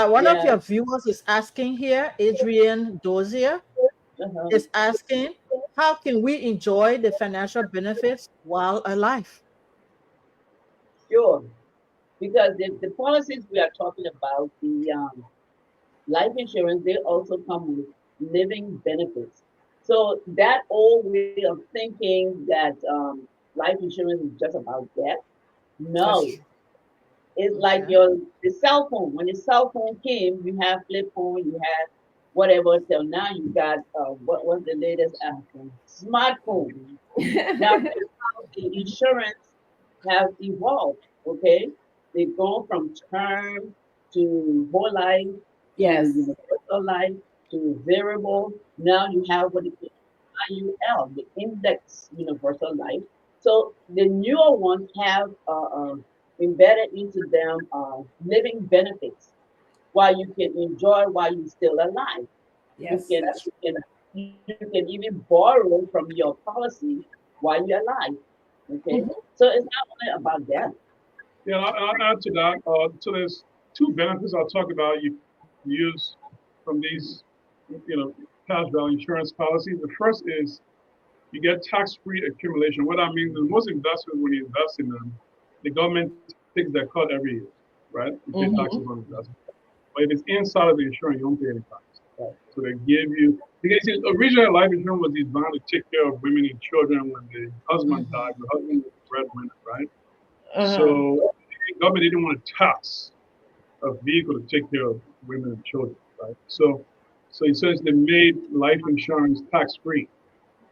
One of Yeah. your viewers is asking here, Adrian Dozier Uh-huh. is asking, how can we enjoy the financial benefits while alive? Sure. Because the policies we are talking about, the life insurance, they also come with living benefits. So that old way of thinking that life insurance is just about death, That's no. true. It's like Okay. your the cell phone. When the cell phone came, you have flip phone, you had whatever. Till now, you got what was the latest iPhone? Smartphone. Now that's how the insurance have evolved. Okay, they've gone from term to whole life to Yes. universal life to variable. Now you have what it IUL, the index universal life. So the newer ones have embedded into them living benefits while you can enjoy while you're still alive. You Yes, can that's you can you can even borrow from your policy while you're alive. Okay, true. so it's not only about that. Yeah, I'll add to that. So there's two benefits I'll talk about you can use from these, you know, cash value insurance policies. The first is you get tax-free accumulation. What that means is most investments, when you invest in them, the government takes their cut every year, right? You pay taxes on Mm-hmm. investment. But if it's inside of the insurance, you don't pay any tax. Right. So they give you, because originally life insurance was designed to take care of women and children when the husband died. The husband was the breadwinner, right? Uh-huh. So the government didn't want to tax a vehicle to take care of women and children, right? So essentially they made life insurance tax free.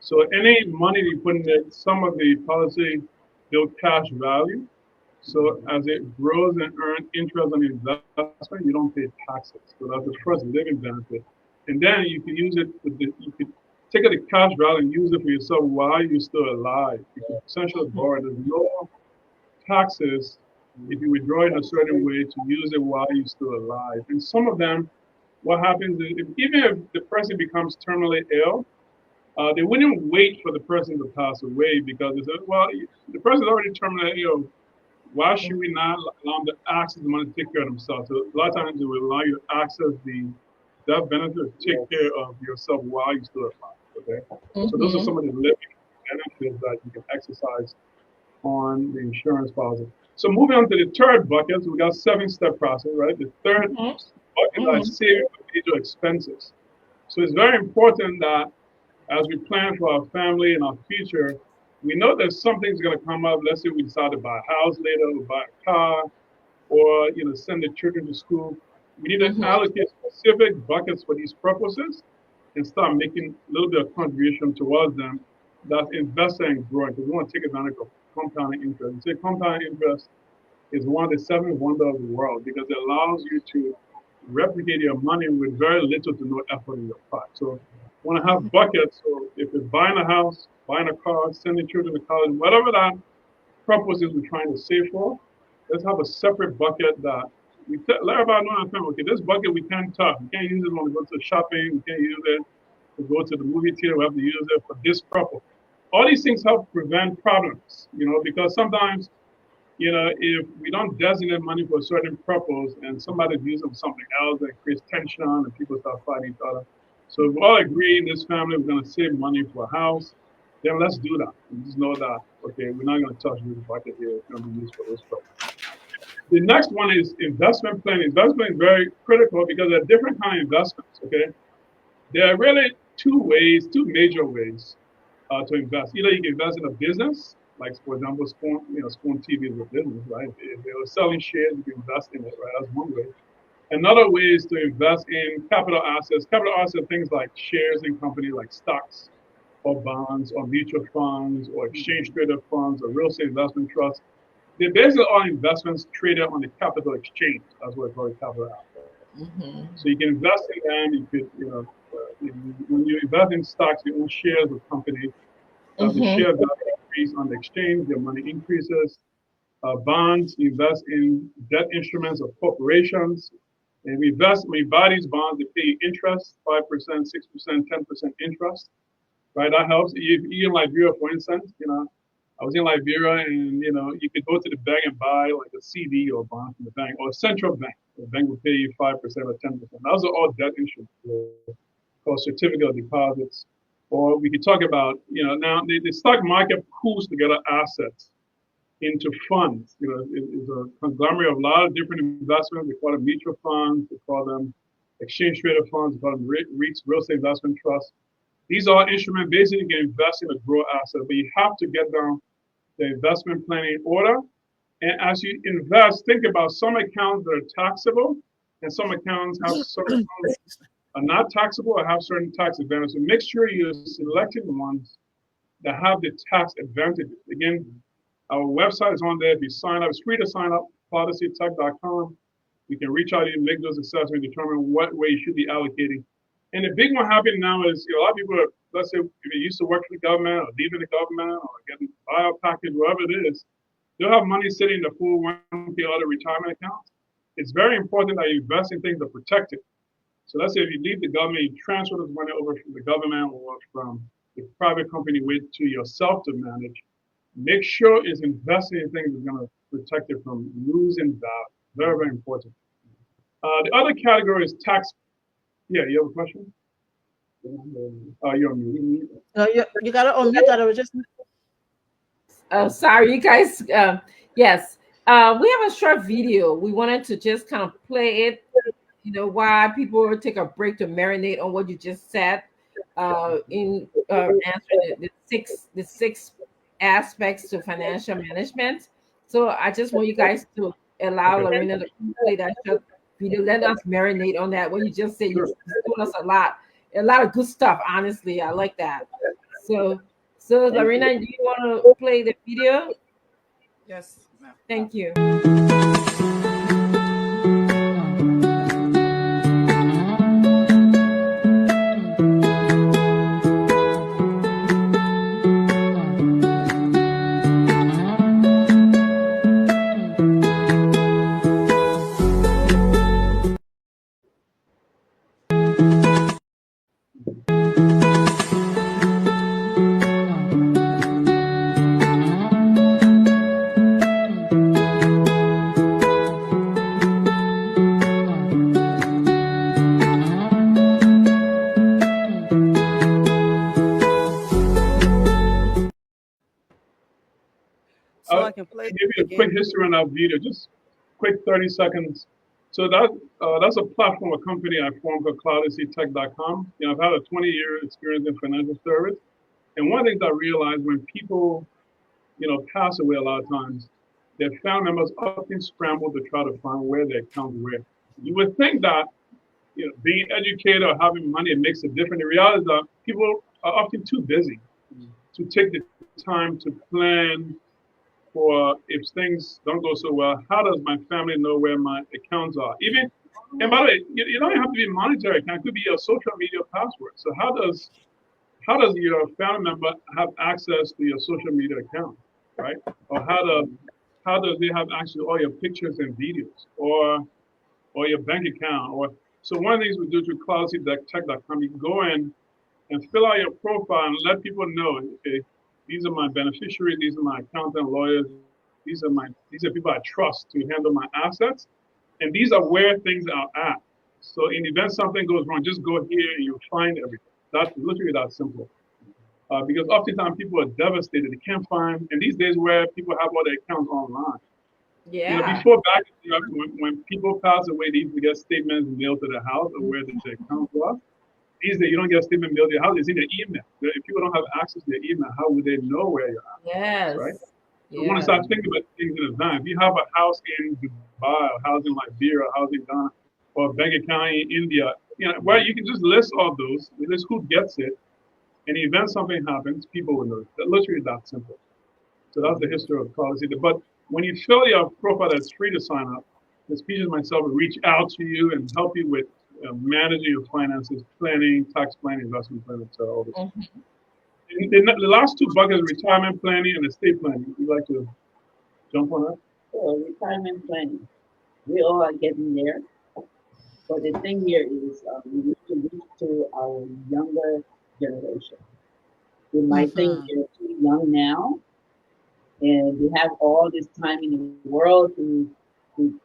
So any money you put in it, some of the policy build cash value. So as it grows and earns interest on the investment, you don't pay taxes. So that's the first living benefit. And then you can use it with you could take the cash value and use it for yourself while you're still alive. You could essentially borrow. There's no taxes if you withdraw in a certain way to use it while you're still alive. And some of them, what happens is even if the person becomes terminally ill, they wouldn't wait for the person to pass away because they said, well, the person's already terminally ill. Why should we not allow them to access the money to take care of themselves? So a lot of times it will allow you to access that benefit to take care of yourself while you're still alive. Okay, so those are Mm-hmm. some of the living benefits that you can exercise on the insurance policy. So moving on to the third bucket, so we got 7-step process, right? The third bucket Mm-hmm. is saving for major expenses. So it's very important that as we plan for our family and our future, we know that something's going to come up. Let's say we decide to buy a house later, or buy a car, or send the children to school. We need to Mm-hmm. allocate specific buckets for these purposes and start making a little bit of contribution towards them. That's investing and growing because we want to take advantage of compounding interest. We say compounding interest is one of the seven wonders of the world because it allows you to replicate your money with very little to no effort in your part. So you want to have buckets. So if it's buying a house, buying a car, sending children to college, whatever that purpose is we're trying to save for, let's have a separate bucket that let everybody know in time, okay, this bucket we can't touch. We can't use it when we go to shopping. We can't use it to go to the movie theater. We have to use it for this purpose. All these things help prevent problems, because sometimes if we don't designate money for a certain purpose and somebody's using it for something else, that creates tension and people start fighting each other. So if we all agree in this family we're going to save money for a house, then let's do that. And just know that, okay, we're not going to touch this bucket here. It's going to be used for this purpose. The next one is investment planning. Investment is very critical because there are different kind of investments, okay? There are really two major ways to invest. Either you can invest in a business, like for example, Spoon TV is a business, right? If they were selling shares, you can invest in it, right? That's one way. Another way is to invest in capital assets. Capital assets, things like shares in companies like stocks or bonds or mutual funds or exchange traded funds or real estate investment trusts. They're basically all investments traded on the capital exchange. That's what it's called, capital assets. Mm-hmm. So you can invest in them. You could, when you invest in stocks, you own shares of companies. As the Mm-hmm. share value increase on the exchange, your money increases. Bonds, you invest in debt instruments of corporations. And when you buy these bonds, they pay you interest, 5%, 6%, 10% interest, right? That helps. Even like Bureau, for instance, I I was in Liberia, and you could go to the bank and buy like a CD or a bond from the bank or a central bank. The bank would pay you 5% or 10%. Those are all debt instruments called certificate of deposits. Or we could talk about, now the stock market pools together assets into funds. It's a conglomerate of a lot of different investments. We call them mutual funds. We call them exchange traded funds. We call them REITs, real estate investment trusts. These are instruments basically you can invest in a grow asset, but you have to get down the investment planning order. And as you invest, think about some accounts that are taxable and some accounts are not taxable or have certain tax advantages. So make sure you're selecting the ones that have the tax advantages. Again, our website is on there. If you sign up, it's free to sign up, policytech.com. You can reach out and make those assessments, determine what way you should be allocating. And the big one happening now is a lot of people are, let's say, if they used to work for the government or leaving the government or getting a buyout package, whatever it is, they'll have money sitting in the 401k or other retirement accounts. It's very important that you invest in things that protect it. So let's say if you leave the government, you transfer this money over from the government or from the private company to yourself to manage. Make sure it's investing in things that's going to protect it from losing value. Very, very important. The other category is tax. Yeah, you have a question? You're on mute. No, you got to unmute that. I was just. Oh, sorry, you guys. Yes, we have a short video. We wanted to just kind of play it. Why people take a break to marinate on what you just said. In answering the six aspects to financial management. So I just want you guys to allow Lorena to play that short video. Let us marinate on that. What you just said, you told us a lot of good stuff. Honestly, I like that. So Lorena, do you want to play the video? Yes. Thank you. So I can play. Give you a quick history on that video, just quick 30 seconds. So that's a platform, a company I formed called cloudytech.com. I've had a 20-year experience in financial service. And one of the things I realized when people, pass away a lot of times, their family members often scramble to try to find where their accounts were. You would think that, being educated or having money, it makes a difference. The reality is that people are often too busy to take the time to plan for if things don't go so well. How does my family know where my accounts are? And by the way, you don't have to be a monetary account. It could be your social media password. So how does your family member have access to your social media account, right? Or how does they have access to all your pictures and videos, or your bank account? So one of the things we do through cloudytech.com, you can go in and fill out your profile and let people know, okay, these are my beneficiaries, these are my accountant, lawyers, these are people I trust to handle my assets, and these are where things are at. So in the event something goes wrong, just go here and you'll find everything. That's literally that simple. Because oftentimes people are devastated, they can't find, and these days where people have all their accounts online. Yeah. Before back when people pass away, they used to get statements mailed to their house or where their accounts were. These days, you don't get a statement mailed to your house. It's in your email. If people don't have access to their email, how would they know where you're at? Yes. Right? Yeah. You want to start thinking about things in advance. If you have a house in Dubai, a house in Liberia, a house in Ghana, or a bank account in India, where you can just list all those, list who gets it, and in the event something happens, people will know. That literally that simple. So that's the history of policy. But when you fill your profile, that's free to sign up. The speakers myself will reach out to you and help you with managing your finances, planning, tax planning, investment planning, so all this. The last two buckets, retirement planning and estate planning. Would you like to jump on that? So retirement planning, we all are getting there. But the thing here is we need to reach to our younger generation. We might think they're too young now, and you have all this time in the world to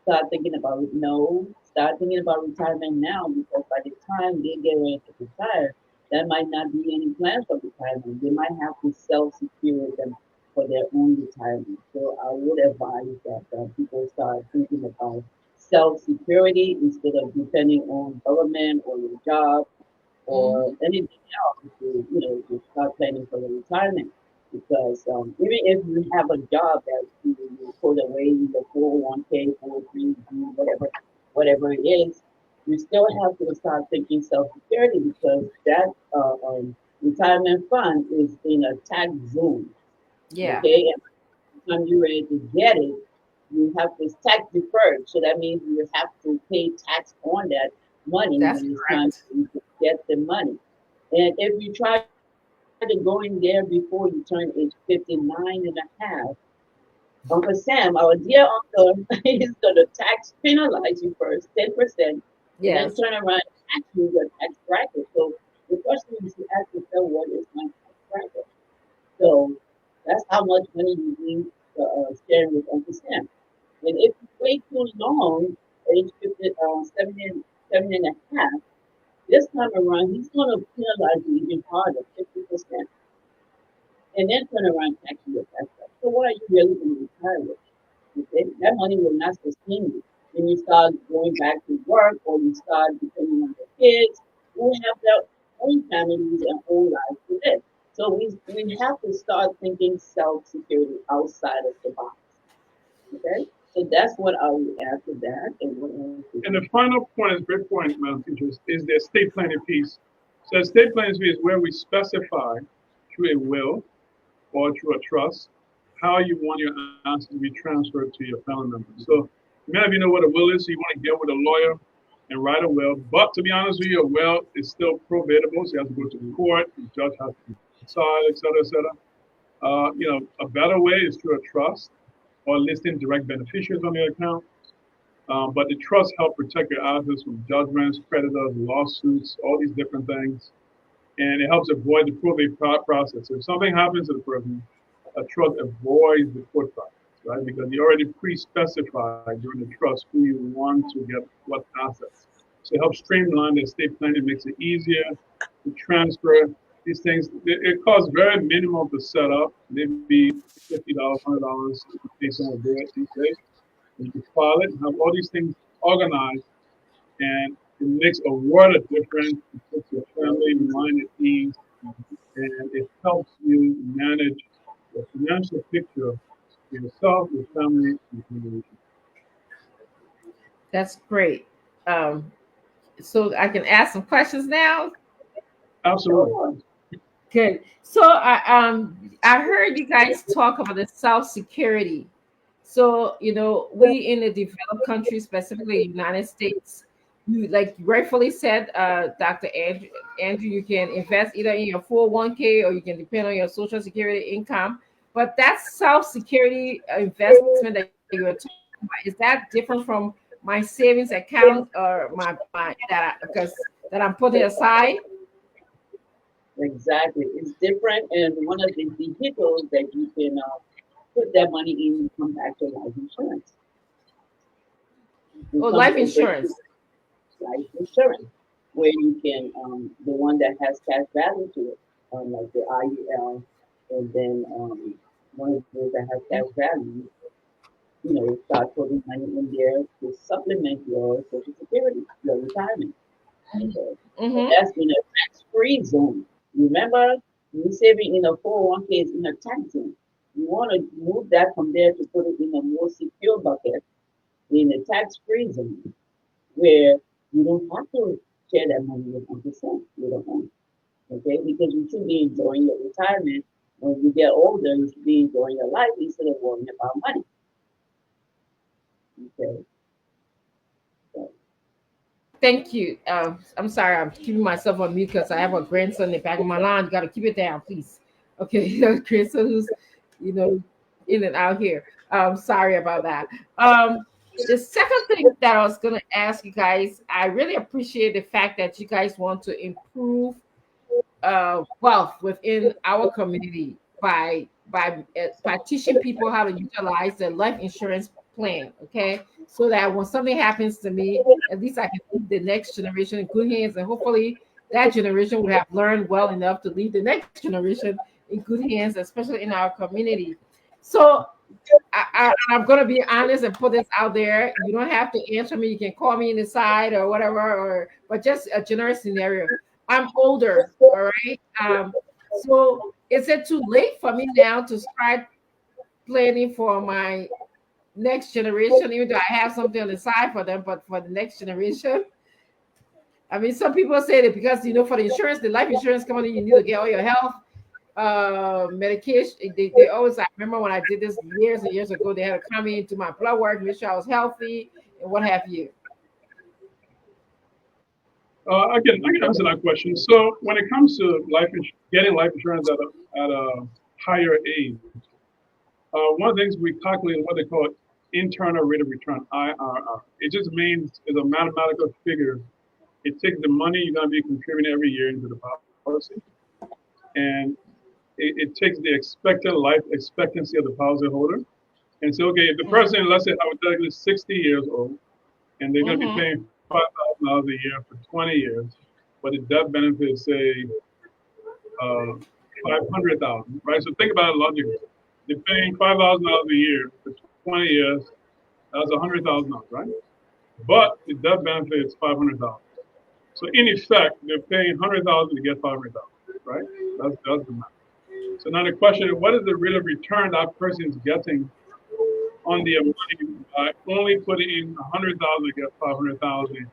start thinking about it. No, start thinking about retirement now, because by the time they get ready to retire, there might not be any plans for retirement. They might have to self-secure them for their own retirement. So I would advise that people start thinking about self-security instead of depending on government or your job or Mm-hmm. anything else to start planning for your retirement. Because even if you have a job that you put away in the 401k, 403b, whatever it is, you still have to start thinking self-security, because that retirement fund is in a tax zone. Yeah, Okay, and by the time you're ready to get it, you have this tax deferred. So that means you have to pay tax on that money that's when it's time correct. for you to get the money. And if you try to go in there before you turn age 59 and a half, Uncle Sam, our dear uncle, is going to tax penalize you first, 10%, and then Yes, turn around and tax you your tax bracket. So the question is to ask yourself, what is my tax bracket? So that's how much money you need to share with Uncle Sam. And if you wait too long, age 50, 7 and a half, this time around, he's going to penalize you even harder, 50%, and then turn around and tax you with that stuff. So what are you really going to retire with? Okay? That money will not sustain you. When you start going back to work or you start depending on the kids, who have their own families and own lives to live. So we have to start thinking self-security outside of the box. Okay? So that's what I would add to that. And what else would And you the final point is great point, Madam Teachers, is the estate planning piece. So estate planning piece is where we specify through a will or through a trust how you want your assets to be transferred to your family members. So many of you know what a will is, so you want to get with a lawyer and write a will. But to be honest with you, a will is still probatable, so you have to go to the court, the judge has to decide, et cetera, et cetera. A better way is through a trust or listing direct beneficiaries on your account. But the trust help protect your assets from judgments, creditors, lawsuits, all these different things. And it helps avoid the probate process. If something happens to the person, a trust avoids the court process, right? Because you already pre-specified during the trust who you want to get what assets. So it helps streamline the estate planning, makes it easier to transfer these things. It costs very minimal to set up, maybe $50, $100 if you pay someone to do it these days. And you can file it and have all these things organized, and it makes a world of difference. It puts your family mind at ease, and it helps you manage the financial picture for yourself, your family, and community. that's great. Um, so I can ask some questions now. Absolutely. sure. Good. So I heard you guys talk about the self security. So we in the developed countries, specifically United States, you like rightfully said, Dr. Andrew, you can invest either in your 401k or you can depend on your social security income. But that self security investment that you were talking about, is that different from my savings account or my because that I'm putting aside? Exactly. It's different. And one of the vehicles that you can put that money in come back to life insurance. Or It comes life with great insurance? life insurance, where you can, the one that has cash value to it, like the IUL, and then one of those that has cash value, start putting money in there to supplement your social security, your retirement. Okay. And Mm-hmm. that's in a tax-free zone. Remember, you saving in a 401k is in a tax zone. You want to move that from there to put it in a more secure bucket in a tax-free zone where you don't have to share that money with 100% with a home. Okay? Because you should be enjoying your retirement. When you get older, you should be enjoying your life instead of worrying about money. Okay? So, Thank you. I'm sorry, I'm keeping myself on mute because I have a grandson in the back of my line. You got to keep it down, please. Okay, grandson who's, you know, in and out here. Sorry about that. The second thing that I was gonna ask you guys, I really appreciate the fact that you guys want to improve wealth within our community by by teaching people how to utilize their life insurance plan. Okay, so that when something happens to me, at least I can leave the next generation in good hands, and hopefully that generation would have learned well enough to leave the next generation in good hands, especially in our community. So I'm going to be honest and put this out there. You don't have to answer me. You can call me in the side or whatever, but just a general scenario. I'm older, all right. So is it too late for me now to start planning for my next generation? Even though I have something on the side for them, but for the next generation, I mean, some people say that because for the insurance, the life insurance company, you need to get all your health medication. They always, I remember when I did this years and years ago, they had to come into my blood work, make sure I was healthy and what have you. I can answer that question. So when it comes to getting life insurance at a higher age, one of the things we calculate what they call internal rate of return (IRR). It just means it's a mathematical figure. It takes the money you're going to be contributing every year into the policy, and it takes the expected life expectancy of the policyholder. And so, okay, if the person, let's say hypothetically 60 years old, and they're going to be paying $5,000 a year for 20 years, but the death benefit is say 500,000, right? So think about it logically. They're paying $5,000 a year for 20 years. That's $100,000, right? But the death benefit is 500,000. So in effect, they're paying 100,000 to get 500,000, right? That's the math. So now the question is, what is the rate of return that person is getting on their money by only putting in 100,000 to get 500,000?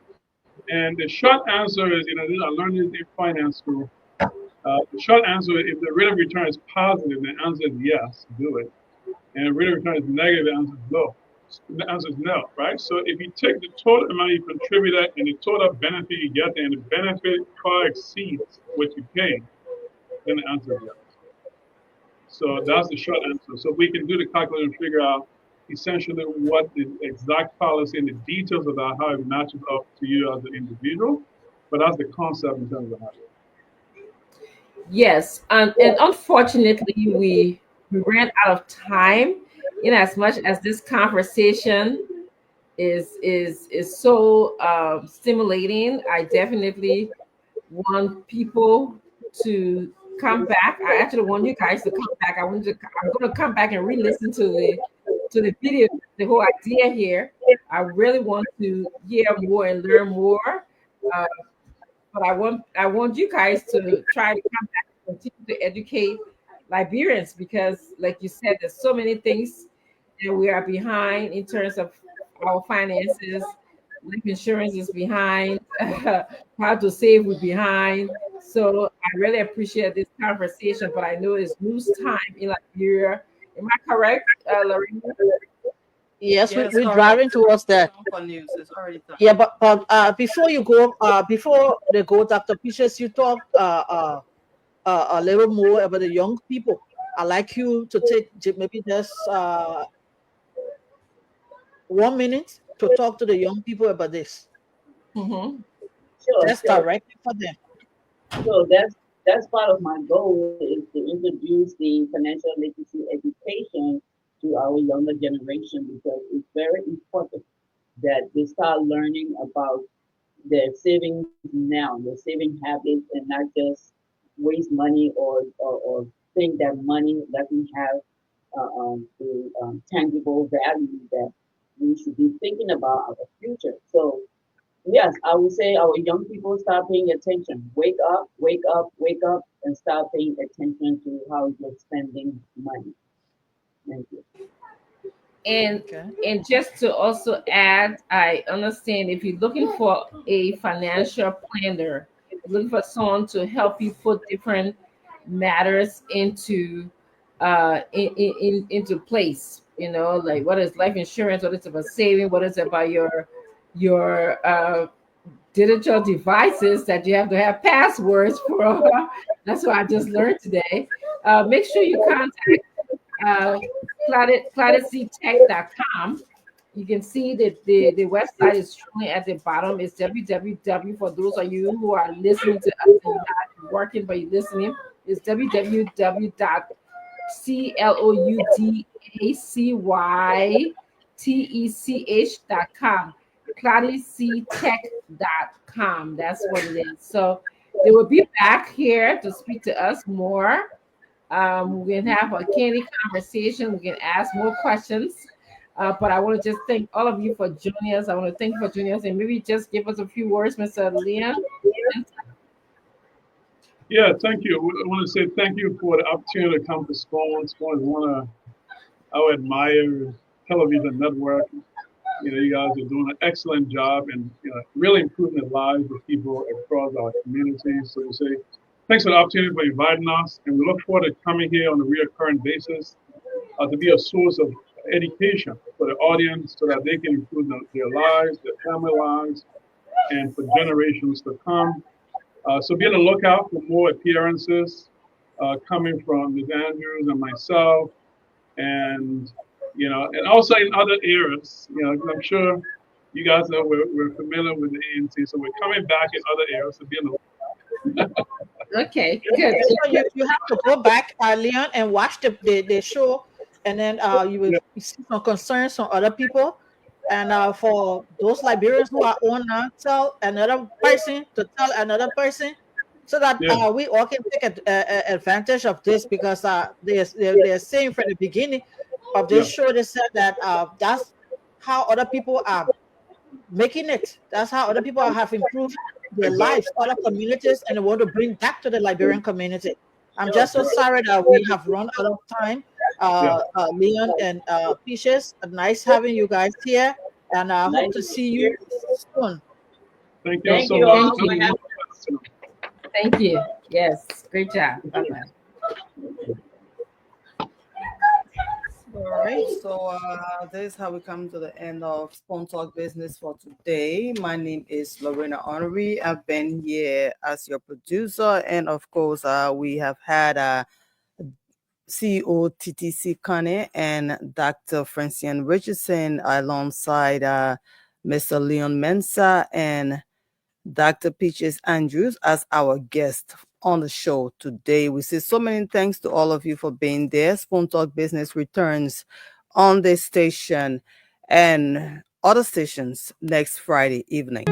And the short answer is, I learned this in finance school. The short answer is if the rate of return is positive, the answer is yes, do it. And if the rate of return is negative, the answer is no. The answer is no, right? So if you take the total amount you contributed and the total benefit you get, and the benefit far exceeds what you pay, then the answer is yes. So that's the short answer. So we can do the calculation and figure out essentially what the exact policy and the details about how it matches up to you as an individual. But that's the concept in terms of how. Yes, and unfortunately, we ran out of time. In as much as this conversation is so stimulating, I definitely want people to come back. I actually want you guys to come back. I'm going to come back and re-listen to the video, the whole idea here. I really want to hear more and learn more. But I want you guys to try to come back and continue to educate Liberians, because like you said, there's so many things that we are behind in terms of our finances. Life insurance is behind. How to save, we're behind. So I really appreciate this conversation, but I know it's news time in Liberia. Am I correct, Lorena? Yes, Yes, we're correct. driving towards that. Time for news. It's already time. Yeah, but before you go, before they go, Dr. Peaches, you talked a little more about the young people. I'd like you to take maybe just 1 minute to talk to the young people about this. Mm-hmm. Sure, That's sure. directly for them. So that's part of my goal is to introduce the financial literacy education to our younger generation, because it's very important that they start learning about their savings now, their saving habits, and not just waste money or think that money doesn't have the tangible value that we should be thinking about our future. So yes, I would say our young people start paying attention. Wake up, wake up, wake up, and start paying attention to how you're spending money. Thank you. And Okay. and just to also add, I understand if you're looking for a financial planner, looking for someone to help you put different matters into place, like what is life insurance, what is about saving, what is about your digital devices that you have to have passwords for. That's what I just learned today. Make sure you contact planet.com. You can see that the website is showing at the bottom. It's www. For those of you who are listening to us and you're not working but you're listening, it's CLOUDACYTECH.com. ClaudiCTech.com. That's what it is. So they will be back here to speak to us more. We can have a candid conversation. We can ask more questions. But I want to just thank all of you for joining us. I want to thank you for joining us, and maybe just give us a few words, Mr. Leon. Yeah, thank you. I want to say thank you for the opportunity to come to Spawn. Spawn is one of our admire television network. You guys are doing an excellent job and really improving the lives of people across our community. So we say thanks for the opportunity for inviting us, and we look forward to coming here on a recurrent basis to be a source of education for the audience so that they can improve their lives, their family lives, and for generations to come. So be on the lookout for more appearances coming from Ms. Andrews and myself, and and also in other areas. 'Cause I'm sure you guys know we're familiar with the ANC, so we're coming back in other areas to be on the Okay, good. So you have to go back, Leon, and watch the show, and then you will yeah, see some concerns from other people. And for those Liberians who are on now, tell another person to tell another person, so that yeah, we all can take advantage of this, because they're saying from the beginning of yeah, this show, they said that that's how other people are making it. That's how other people have improved their exactly. lives, other communities, and they want to bring back to the Liberian community. I'm just so sorry that we have run out of time. Yeah, Leon and Peaches, nice having you guys here, and I hope Nice to to see meet you you. soon. thank you Thank so you much. all Thank for you. having Thank you. Yes, great job. Bye bye. All right. So this is how we come to the end of Spawn Talk Business for today. My name is Lorena Honoree. I've been here as your producer, and of course, we have had CEO TTC Kane and Dr. Francine Richardson alongside Mr. Leon Mensah and Dr. Peaches Andrews as our guest on the show today. We say so many thanks to all of you for being there. Spoon Talk Business returns on this station and other stations next Friday evening.